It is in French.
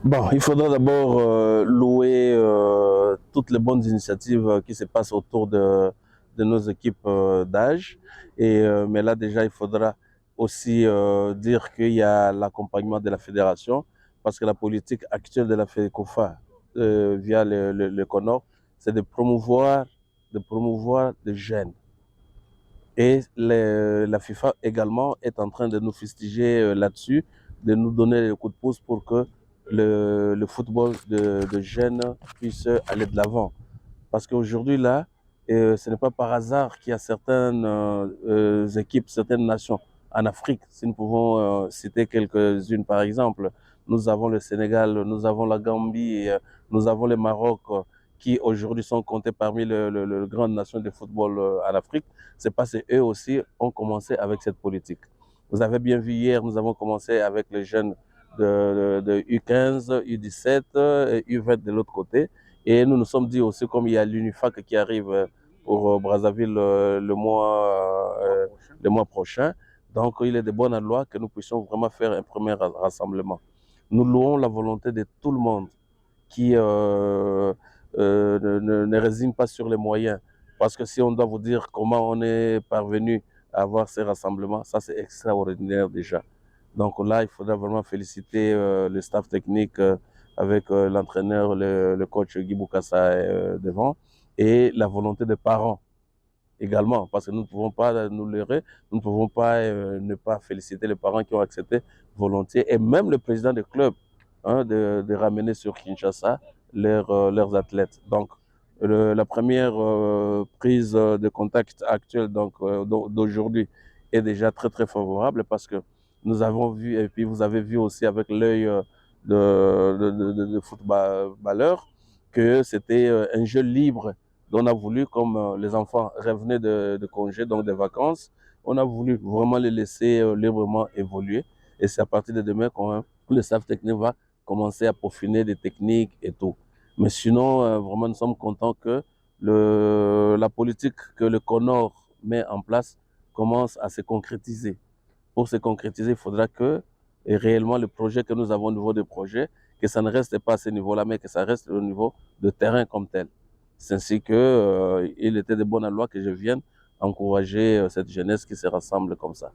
Bon, il faudra d'abord louer toutes les bonnes initiatives qui se passent autour de nos équipes d'âge. Mais là, déjà, il faudra aussi dire qu'il y a l'accompagnement de la fédération, parce que la politique actuelle de la FEDECOFA, via le CONOR, c'est de promouvoir les jeunes. Et la FIFA également est en train de nous fustiger là-dessus, de nous donner le coup de pouce pour que le football de jeunes puisse aller de l'avant. Parce qu'aujourd'hui, là, ce n'est pas par hasard qu'il y a certaines équipes, certaines nations en Afrique. Si nous pouvons citer quelques-unes, par exemple, nous avons le Sénégal, nous avons la Gambie, nous avons le Maroc, qui aujourd'hui sont comptés parmi les grandes nations de football en Afrique. C'est parce qu'eux aussi ont commencé avec cette politique. Vous avez bien vu hier, nous avons commencé avec les jeunes de U15, U17 et U20 de l'autre côté. Et nous nous sommes dit aussi, comme il y a l'UNIFAC qui arrive pour Brazzaville le mois prochain, donc il est de bonne loi que nous puissions vraiment faire un premier rassemblement. Nous louons la volonté de tout le monde qui ne résigne pas sur les moyens. Parce que si on doit vous dire comment on est parvenu à avoir ces rassemblements, ça c'est extraordinaire déjà. Donc là, il faudra vraiment féliciter le staff technique avec l'entraîneur, le coach Guy Boukassa devant, et la volonté des parents également, parce que nous ne pouvons pas nous leurrer, nous ne pouvons pas ne pas féliciter les parents qui ont accepté volontiers, et même le président du club, hein, de ramener sur Kinshasa leurs athlètes. Donc, la première prise de contact actuelle d'aujourd'hui est déjà très très favorable, parce que nous avons vu, et puis vous avez vu aussi avec l'œil de footballeur, que c'était un jeu libre. On a voulu, comme les enfants revenaient de congés, donc des vacances, on a voulu vraiment les laisser librement évoluer. Et c'est à partir de demain que le staff technique va commencer à peaufiner des techniques et tout. Mais sinon, vraiment, nous sommes contents que la politique que le CONOR met en place commence à se concrétiser. Pour se concrétiser, il faudra que et réellement le projet que nous avons au niveau des projets, que ça ne reste pas à ce niveau-là, mais que ça reste au niveau de terrain comme tel. C'est ainsi que il était de bonne loi que je vienne encourager cette jeunesse qui se rassemble comme ça.